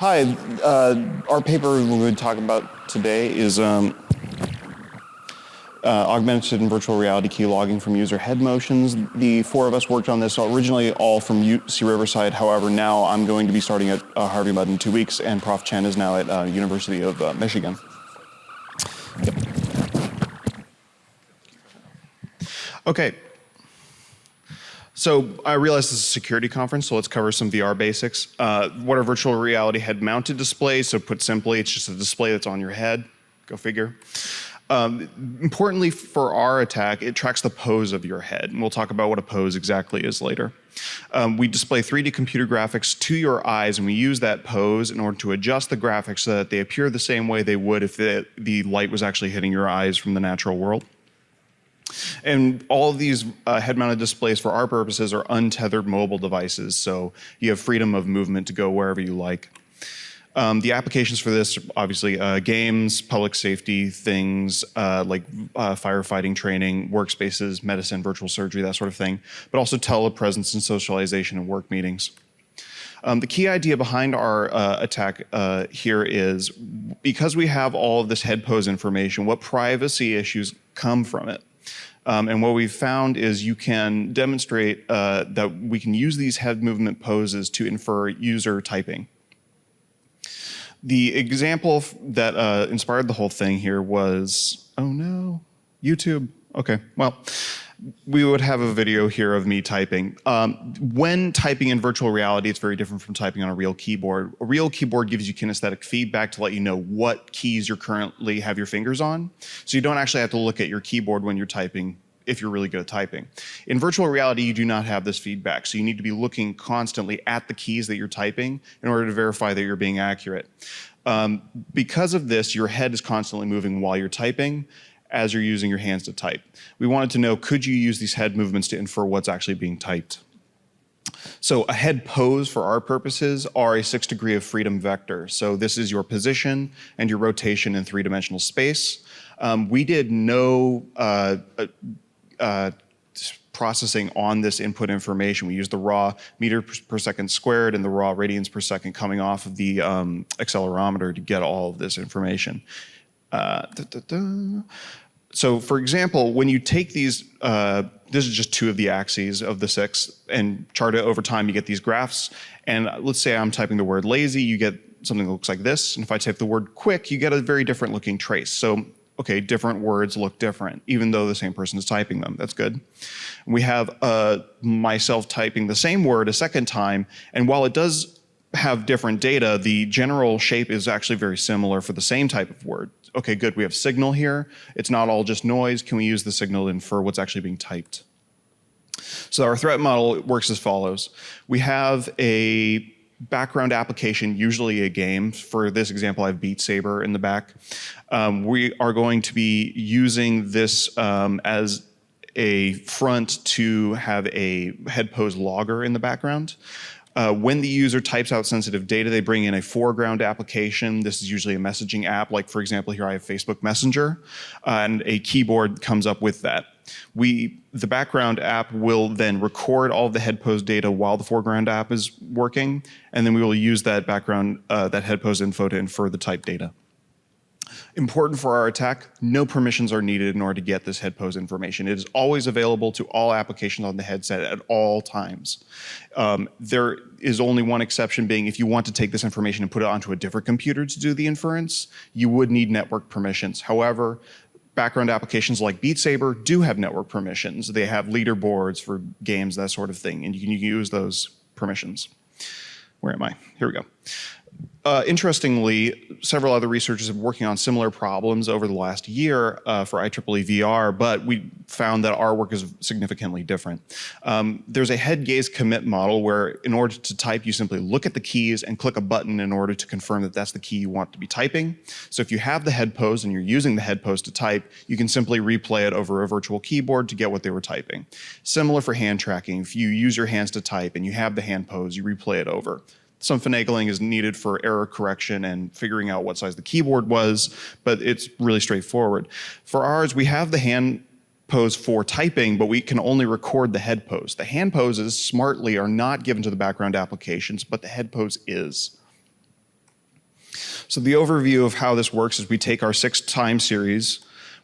Hi, our paper we're going to talk about today is augmented and virtual reality keylogging from user head motions. The four of us worked on this originally all from UC Riverside. However, now I'm going to be starting at Harvey Mudd in 2 weeks, and Prof. Chen is now at University of Michigan. Okay. So I realize this is a security conference, so let's cover some VR basics. What are virtual reality head-mounted displays? So put simply, it's just a display that's on your head. Go figure. Importantly for our attack, it tracks the pose of your head, and we'll talk about what a pose exactly is later. We display 3D computer graphics to your eyes, and we use that pose in order to adjust the graphics so that they appear the same way they would if the light was actually hitting your eyes from the natural world. And all of these head-mounted displays for our purposes are untethered mobile devices, so you have freedom of movement to go wherever you like. The applications for this are obviously games, public safety things like firefighting training, workspaces, medicine, virtual surgery, that sort of thing, but also telepresence and socialization and work meetings. The key idea behind our attack here is because we have all of this head pose information, what privacy issues come from it? And what we've found is you can demonstrate that we can use these head movement poses to infer user typing. The example that inspired the whole thing here was, oh no, YouTube. Okay, well, we would have a video here of me typing. When typing in virtual reality, it's very different from typing on a real keyboard. A real keyboard gives you kinesthetic feedback to let you know what keys you currently have your fingers on. So you don't actually have to look at your keyboard when you're typing if you're really good at typing. In virtual reality, you do not have this feedback, so you need to be looking constantly at the keys that you're typing in order to verify that you're being accurate. Because of this, your head is constantly moving while you're typing as you're using your hands to type. We wanted to know, could you use these head movements to infer what's actually being typed? So a head pose for our purposes are a 6 degree of freedom vector. So this is your position and your rotation in 3-dimensional space. We did no processing on this input information. We used the raw meter per second squared and the raw radians per second coming off of the accelerometer to get all of this information. So for example, when you take these, this is just 2 of the axes of the 6, and chart it over time, you get these graphs. And let's say I'm typing the word lazy, you get something that looks like this. And if I type the word quick, you get a very different looking trace. So, okay, different words look different, even though the same person is typing them. That's good. We have myself typing the same word a second time, and while it does have different data, the general shape is actually very similar for the same type of word. Okay, good, we have signal here. It's not all just noise. Can we use the signal to infer what's actually being typed? So our threat model works as follows. We have a background application, usually a game. For this example, I have Beat Saber in the back. We are going to be using this as a front to have a head pose logger in the background. When the user types out sensitive data, they bring in a foreground application. This is usually a messaging app. Like, for example, here I have Facebook Messenger, and a keyboard comes up with that. The background app will then record all of the head pose data while the foreground app is working, and then we will use that background, that head pose info to infer the type data. Important for our attack, no permissions are needed in order to get this head pose information. It is always available to all applications on the headset at all times. There is only one exception being if you want to take this information and put it onto a different computer to do the inference, you would need network permissions. However, background applications like Beat Saber do have network permissions. They have leaderboards for games, that sort of thing, and you can use those permissions. Where am I? Here we go. Interestingly, several other researchers have been working on similar problems over the last year for IEEE VR, but we found that our work is significantly different. There's a head gaze commit model where in order to type, you simply look at the keys and click a button in order to confirm that that's the key you want to be typing. So if you have the head pose and you're using the head pose to type, you can simply replay it over a virtual keyboard to get what they were typing. Similar for hand tracking. If you use your hands to type and you have the hand pose, you replay it over. Some finagling is needed for error correction and figuring out what size the keyboard was, but it's really straightforward. For ours, we have the hand pose for typing, but we can only record the head pose. The hand poses smartly are not given to the background applications, but the head pose is. So the overview of how this works is we take our 6 time series,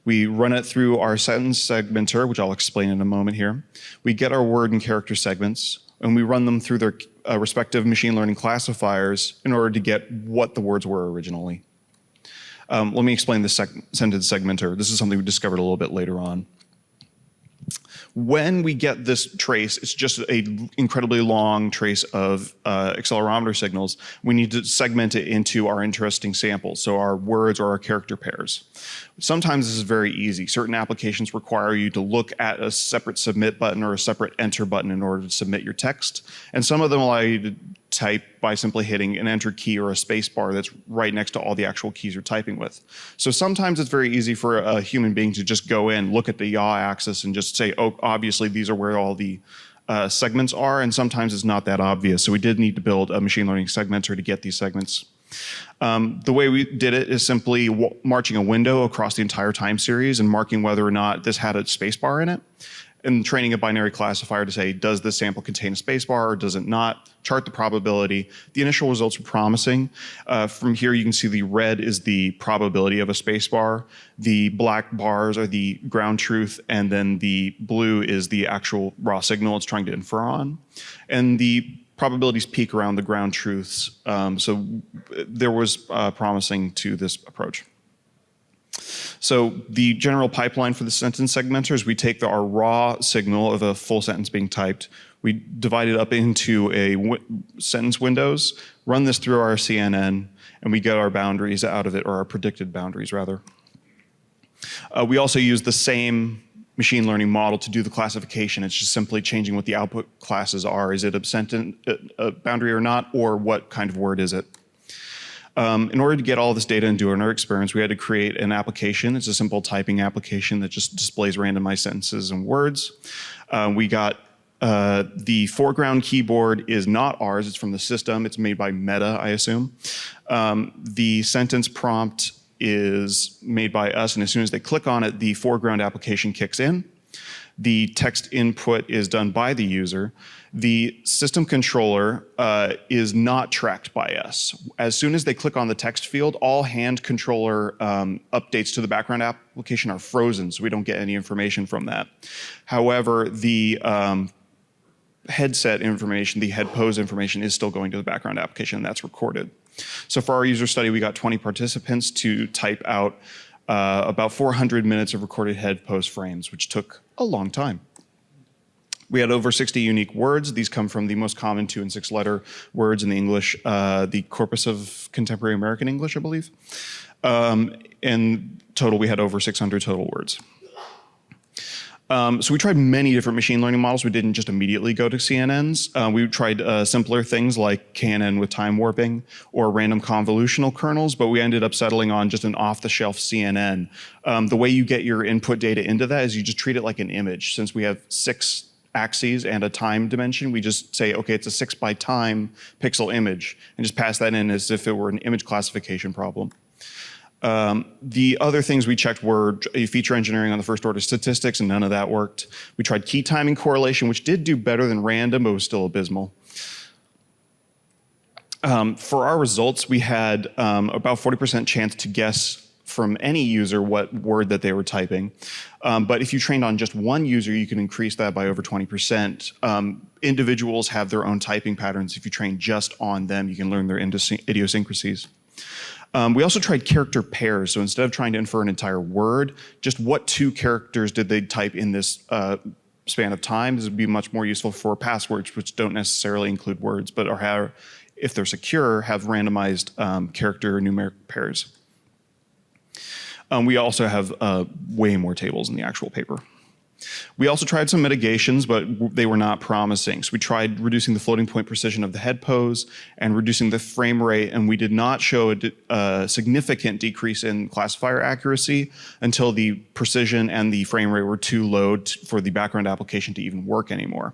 we run it through our sentence segmenter, which I'll explain in a moment here. We get our word and character segments, and we run them through their respective machine learning classifiers in order to get what the words were originally. Let me explain the sentence segmenter. This is something we discovered a little bit later on. When we get this trace, it's just an incredibly long trace of accelerometer signals. We need to segment it into our interesting samples, so our words or our character pairs. Sometimes this is very easy. Certain applications require you to look at a separate submit button or a separate enter button in order to submit your text. And some of them allow you to type by simply hitting an enter key or a space bar that's right next to all the actual keys you're typing with. So sometimes it's very easy for a human being to just go in, look at the yaw axis and just say, oh, obviously these are where all the segments are, and sometimes it's not that obvious. So we did need to build a machine learning segmenter to get these segments. The way we did it is simply marching a window across the entire time series and marking whether or not this had a spacebar in it, and training a binary classifier to say, does this sample contain a spacebar or does it not? Chart the probability. The initial results were promising. From here, you can see the red is the probability of a spacebar. The black bars are the ground truth, and then the blue is the actual raw signal it's trying to infer on. And the probabilities peak around the ground truths. So there was promising to this approach. So the general pipeline for the sentence segmenter is we take our raw signal of a full sentence being typed, we divide it up into sentence windows, run this through our CNN, and we get our boundaries out of it, or our predicted boundaries rather. We also use the same machine learning model to do the classification. It's just simply changing what the output classes are. Is it a boundary or not, or what kind of word is it? In order to get all this data and do our experiments, we had to create an application. It's a simple typing application that just displays randomized sentences and words. We got the foreground keyboard is not ours, it's from the system. It's made by Meta, I assume. The sentence prompt is made by us, and as soon as they click on it, the foreground application kicks in. The text input is done by the user. The system controller is not tracked by us. As soon as they click on the text field, all hand controller updates to the background application are frozen, so we don't get any information from that. However, the headset information, the TyPose information is still going to the background application, and that's recorded. So for our user study, we got 20 participants to type out about 400 minutes of recorded TyPose frames, which took a long time. We had over 60 unique words. These come from the most common 2- and 6-letter words in the English, the corpus of contemporary American English, I believe. In total, we had over 600 total words. So we tried many different machine learning models. We didn't just immediately go to CNNs. We tried simpler things like KNN with time warping or random convolutional kernels, but we ended up settling on just an off-the-shelf CNN. The way you get your input data into that is you just treat it like an image. Since we have 6 axes and a time dimension, we just say, okay, it's a 6 by time pixel image, and just pass that in as if it were an image classification problem. The other things we checked were feature engineering on the first order statistics, and none of that worked. We tried key timing correlation, which did do better than random, but was still abysmal. For our results, we had about 40% chance to guess from any user what word that they were typing. But if you trained on just one user, you can increase that by over 20%. Individuals have their own typing patterns. If you train just on them, you can learn their idiosyncrasies. We also tried character pairs. So instead of trying to infer an entire word, just what 2 characters did they type in this span of time? This would be much more useful for passwords, which don't necessarily include words, but are, if they're secure, have randomized character numeric pairs. We also have way more tables in the actual paper. We also tried some mitigations, but they were not promising. So we tried reducing the floating point precision of the TyPose and reducing the frame rate, and we did not show a significant decrease in classifier accuracy until the precision and the frame rate were too low for the background application to even work anymore.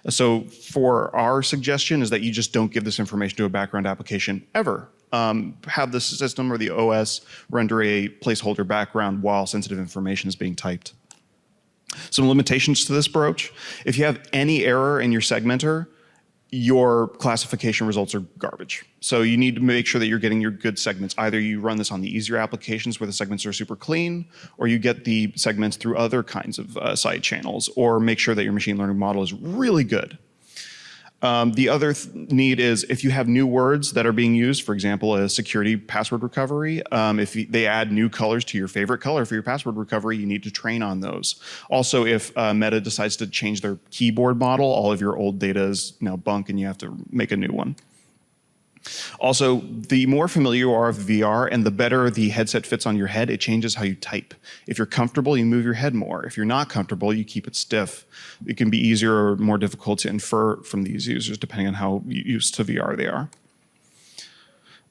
So for our suggestion is that you just don't give this information to a background application ever. Have the system or the OS render a placeholder background while sensitive information is being typed. Some limitations to this approach: if you have any error in your segmenter, your classification results are garbage. So you need to make sure that you're getting your good segments. Either you run this on the easier applications where the segments are super clean, or you get the segments through other kinds of side channels, or make sure that your machine learning model is really good. The other need is if you have new words that are being used, for example, a security password recovery, if they add new colors to your favorite color for your password recovery, you need to train on those. Also, if Meta decides to change their keyboard model, all of your old data is now bunk and you have to make a new one. Also, the more familiar you are with VR and the better the headset fits on your head, it changes how you type. If you're comfortable, you move your head more. If you're not comfortable, you keep it stiff. It can be easier or more difficult to infer from these users depending on how used to VR they are.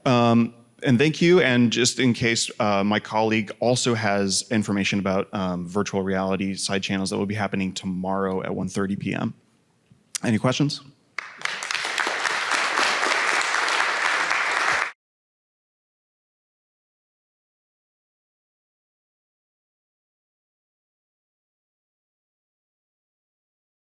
And thank you. And just in case, my colleague also has information about virtual reality side channels that will be happening tomorrow at 1:30 p.m. Any questions?